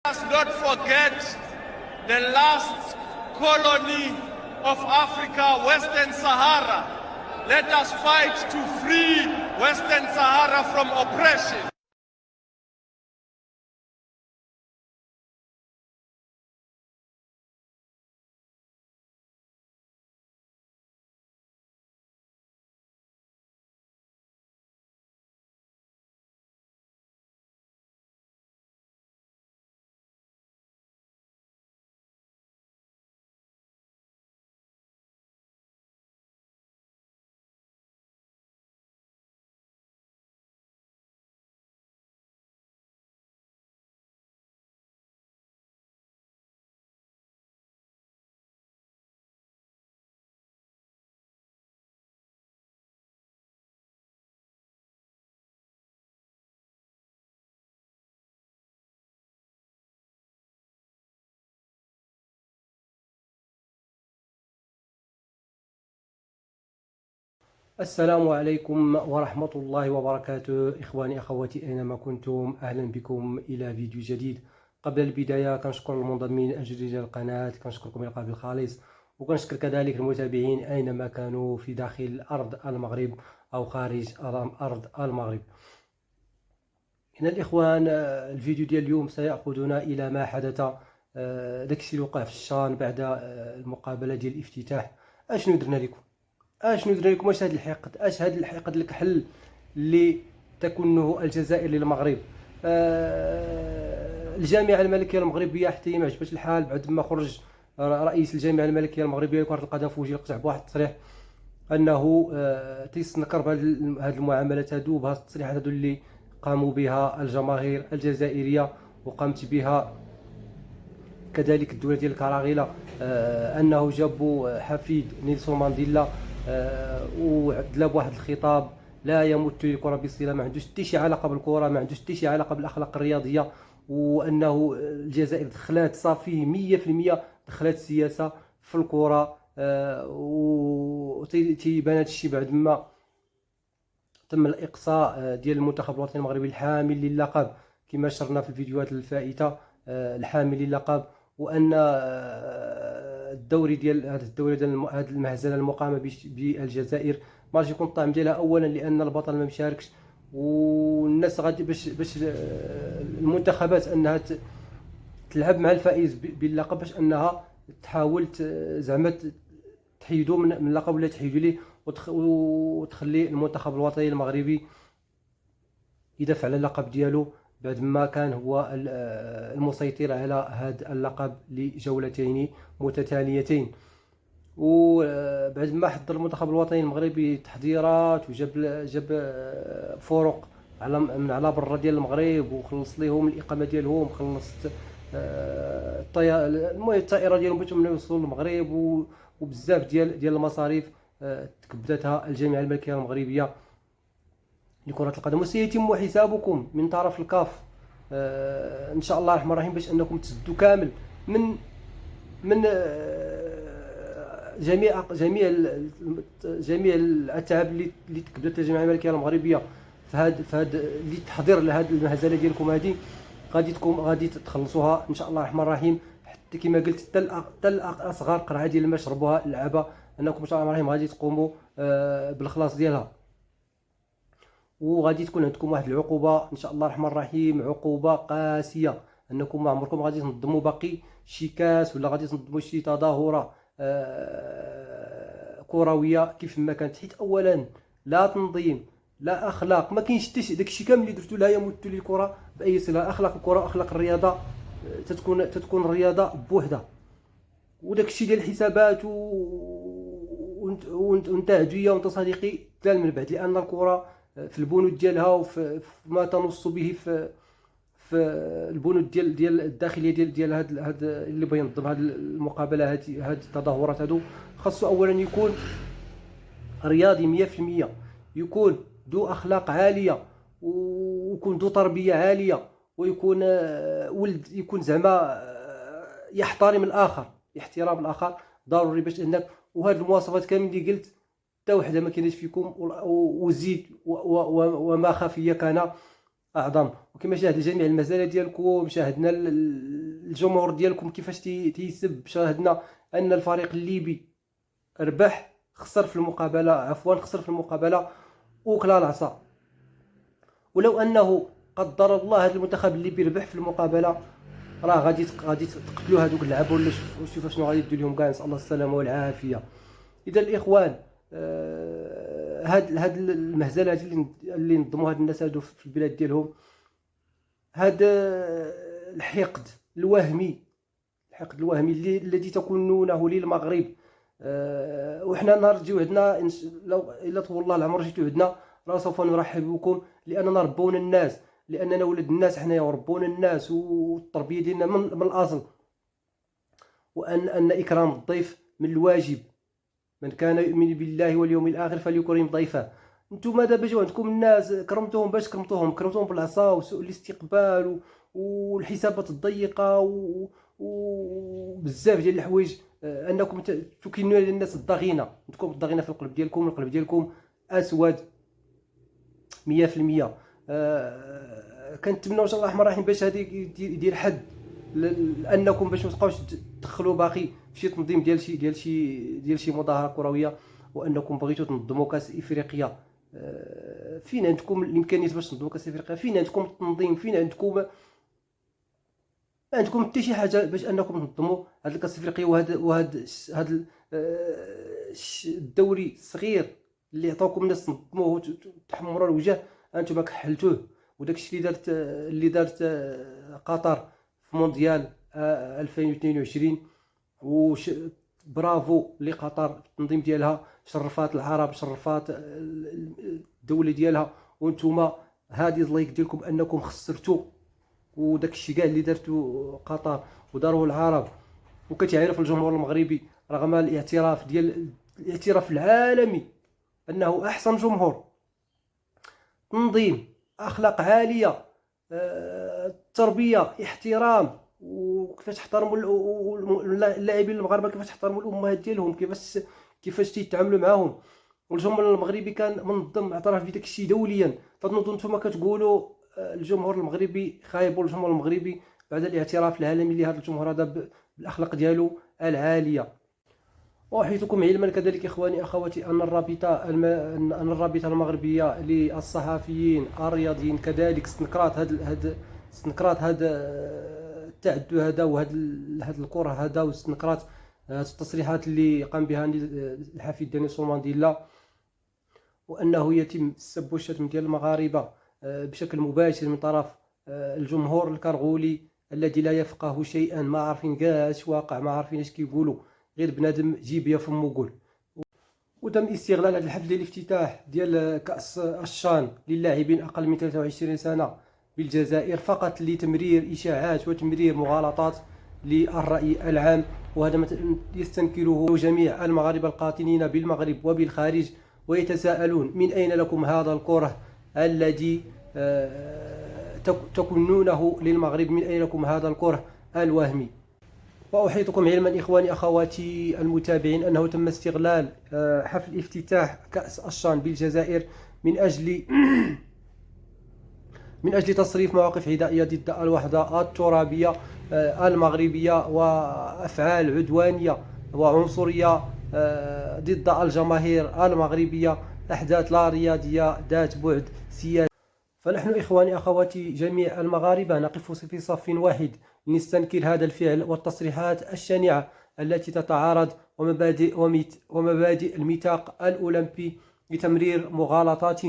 Let us not forget the last colony of Africa, Western Sahara. Let us fight to free Western Sahara from oppression. السلام عليكم ورحمة الله وبركاته. إخواني أخواتي أينما كنتم، أهلا بكم إلى فيديو جديد. قبل البداية كنشكر المنضمين الجدد للقناة، كنشكركم من القلب الخالص، وكنشكر كذلك المتابعين أينما كانوا في داخل أرض المغرب أو خارج أرض المغرب. هنا الإخوان، الفيديو ديال اليوم سيأخذنا إلى ما حدث داكشي اللي وقع في الشان بعد المقابلة ديال الافتتاح. أشنو درنا لكم؟ واش هذا الحقد الكحل اللي تكونه الجزائر للمغرب؟ الجامعه الملكيه المغربيه حتى ما عجبتش الحال بعد ما خرج رئيس الجامعه الملكيه المغربيه لكره القدم في وجه القزح بواحد التصريح انه تيستنكر بهذه المعاملات هذو، بهذه التصريحات هذو اللي قاموا بها الجماهير الجزائريه وقامت بها كذلك الدولة ديال الكراغيلة. انه جابوا حفيد نيلسون مانديلا وعدلا بواحد الخطاب لا يمت للكرة بصلة، ما عندوش حتى شي علاقة بالكرة، ما عندوش حتى شي علاقة بالاخلاق الرياضية، وانه الجزائر دخلات صافي 100% دخلات السياسة في الكرة. وتيبان هذا الشيء بعد ما تم الاقصاء ديال المنتخب الوطني المغربي الحامل للقب كما شرنا في الفيديوهات الفائتة، الحامل للقب، وان الدوري ديال هذه الدوله ديال هذه المهزله المقامه بالجزائر ما غاديش يكون الطعم ديالها، اولا لان البطل ما مشاركش، والناس غادي باش المنتخبات انها تلعب مع الفائز باللقب باش انها تحاول زعما تحيدوا من اللقب ولا تحيدوا ليه وتخلي المنتخب الوطني المغربي يدافع على اللقب ديالو بعد ما كان هو المسيطر على هذا اللقب لجولتين متتاليتين. وبعد ما حضر المنتخب الوطني المغربي تحضيرات وجاب فرق من على برا ديال المغرب وخلص ليهم الاقامه ديالهم، خلصت الطائره ديالهم باش يوصلوا للمغرب، وبزاف ديال المصاريف تكبدتها الجامعه الملكيه المغربيه لكرة القدم، وسيتم حسابكم من طرف الكاف ان شاء الله الرحمن الرحيم باش انكم تسدوا كامل من جميع الاتعاب اللي تكبدت الجامعه الملكيه المغربيه في هاد اللي تحضير لهاد المهزله ديالكم هذه، غادي تخلصوها ان شاء الله الرحمن الرحيم، حتى كما قلت حتى الاصغر قرعه ديال الماء شربوها اللعابه، انكم ان شاء الله الرحمن الرحيم غادي تقوموا بالخلاص ديالها، وغادي تكون عندكم واحد العقوبه ان شاء الله الرحمن الرحيم، عقوبه قاسيه، انكم ما عمركم غادي تنظموا باقي شي كاس ولا غادي تنظموا شي تظاهره كرويه كيف ما كانت، حيت اولا لا تنظيم لا اخلاق، ما كاينش حتى داكشي كامل اللي درتو لا يمت للكره باي صله. اخلاق الكره واخلاق الرياضه تتكون الرياضه بوحدها، وداكشي ديال الحسابات وانت عدويه وانت صديقي تلال من بعد، لان الكره في البنود ديالها وما تنص به في البنود ديال الداخليه ديال هاد اللي بغى ينظم هاد المقابله، هاد التظاهرات هادو، خاصو اولا يكون رياضي 100%، يكون ذو اخلاق عاليه ويكون ذو تربيه عاليه، ويكون ولد يكون زعما يحترم الاخر، احترام الاخر ضروري باش انك، وهاد المواصفات كامل اللي قلت حتى وحده ما كايناش فيكم، وزيد وما خفي كان اعظم. وكما شاهد جميع المزايا ديالكم، شاهدنا الجمهور ديالكم كيفاش تيسب، شاهدنا ان الفريق الليبي ربح، خسر في المقابله وكلا العصا. ولو انه قدر الله هذا المنتخب الليبي ربح في المقابله، راه غادي تقتلوا هذوك اللعابه ولا شوفوا شنو غادي يدير لهم كاع، نسال الله السلامه والعافيه. اذا الاخوان، هاد المهزله اللي نظموا هاد الناس هادو في البلاد ديالهم، هذا الحقد الوهمي الذي تكونونه للمغرب، وحنا نرجعوا عندنا لو الا طول الله العمر جيتوا عندنا راه سوف نرحب بكم، لاننا ربونا الناس، لاننا ولد الناس حنايا وربونا الناس، والتربيه ديالنا من الاصل، وان اكرام الضيف من الواجب. من كان يؤمن بالله واليوم الاخر فليكرم ضيفه. نتوما دابا جاو عندكم الناس، كرمتوهم باش كرمتوهم بالعصا وسوء الاستقبال والحسابات الضيقه وبزاف ديال الحوايج، انكم تكنوا للناس الضغينه. عندكم الضغينه في القلب ديالكم اسود 100%. كنتمنوا ان شاء الله الرحمن الرحيم باش هذه يدير حد، لانكم باش ما تبقاوش تدخلوا باقي في شي تنظيم ديال شي مظاهره كرويه، وانكم بغيتوا تنظموا كاس افريقيا. فين عندكم الامكانيات باش تنظموا كاس افريقيا؟ فين عندكم التنظيم؟ فين عندكم حتى شي حاجه باش انكم تنظموا هذا الكاس الافريقي وهذا الدوري الصغير اللي عطاوكم الناس تنظموه وتحمروا الوجه، انتم كحلتوه. وداك الشيء اللي دارت قطر في مونديال 2022، برافو لقطر، التنظيم ديالها شرفات العرب، شرفات الدوله ديالها، وانتم هذه اللايك ديالكم انكم خسرتوا. وداك الشيء كاع اللي دارتو قطر وداروه العرب، وكتعرف الجمهور المغربي رغم الاعتراف العالمي انه احسن جمهور، تنظيم، اخلاق عاليه، تربيه، احترام، وكيفاش احترموا اللاعبين المغاربه، كيفاش احترموا الامهات ديالهم، كيفاش تيتعاملوا معاهم. والجمهور المغربي كان منظم، اعترف بداك الشيء دوليا. تنظن نتوما كتقولوا الجمهور المغربي خايب، والجمهور المغربي بعد الاعتراف العالمي لهذا الجمهور هذا بالاخلاق ديالو العاليه. واحيطكم علما كذلك اخواني اخواتي ان الرابطه المغربيه للصحفيين الرياضيين كذلك استنكرات هذا التعدي هذا وهذا الكره هذا، واستنكرات التصريحات اللي قام بها الحفيد نيلسون مانديلا، وانه يتم السب والشتم ديال المغاربه بشكل مباشر من طرف الجمهور الكرغولي الذي لا يفقه شيئا، ما عارفين كاع اش واقع، ما عارفين اش كيقولوا، غير بنادم جيب يا فمو قول. وتم استغلال هذا الحفل ديال الافتتاح ديال كأس الشان للاعبين اقل من 23 سنه بالجزائر فقط لتمرير اشاعات وتمرير مغالطات للرأي العام، وهذا ما يستنكره جميع المغاربه القاطنين بالمغرب وبالخارج، ويتساءلون من اين لكم هذا الكره الذي تكنونه للمغرب، من اين لكم هذا الكره الوهمي. وأحيطكم علما إخواني أخواتي المتابعين أنه تم استغلال حفل افتتاح كأس الشان بالجزائر من أجل تصريف مواقف عدائية ضد الوحدة الترابية المغربية، وأفعال عدوانية وعنصرية ضد الجماهير المغربية، أحداث لا رياضية ذات بعد سياسي. فنحن إخواني أخواتي جميع المغاربة نقف في صف واحد لنستنكر هذا الفعل والتصريحات الشنيعة التي تتعارض ومبادئ الميثاق الأولمبي لتمرير مغالطات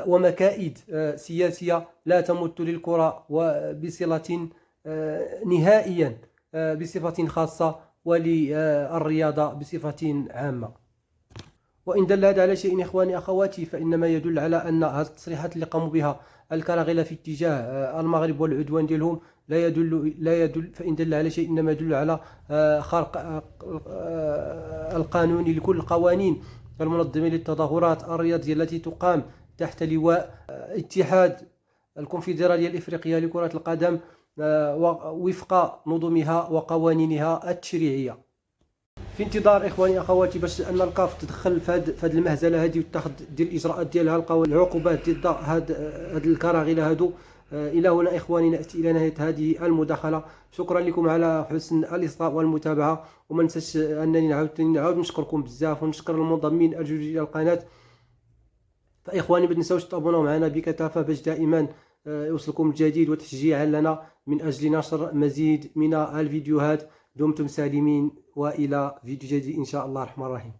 ومكائد سياسية لا تمت للكرة بصلة نهائيا بصفة خاصة وللرياضة بصفة عامة. وإن دل هذا على شيء إخواني أخواتي فإنما يدل على أن هذه التصريحات اللي قاموا بها الكراغلة في اتجاه المغرب والعدوان ديالهم لا يدل فإن دل على شيء إنما يدل على خرق القانون لكل القوانين المنظمة للتظاهرات الرياضية التي تقام تحت لواء اتحاد الكونفدرالية الإفريقية لكرة القدم وفق نظمها وقوانينها التشريعية. في انتظار اخواني اخواتي باش ان الكاف تدخل في هذه المهزله هذه وتاخذ ديال الاجراءات ديالها، العقوبات ضد هاد الكراغله هادو. الى هنا اخواني ناتي الى نهايه هذه المداخله. شكرا لكم على حسن الاصغاء والمتابعه، وما ننساش انني نعاود نشكركم بزاف ونشكر المنضمين الجدد الى القناه. فاخواني ما تنساوش تابوناو معنا بكثافه باش دائما يوصلكم الجديد وتشجيعا لنا من اجل نشر مزيد من الفيديوهات. دمتم سالمين والى فيديو جديد ان شاء الله الرحمن الرحيم.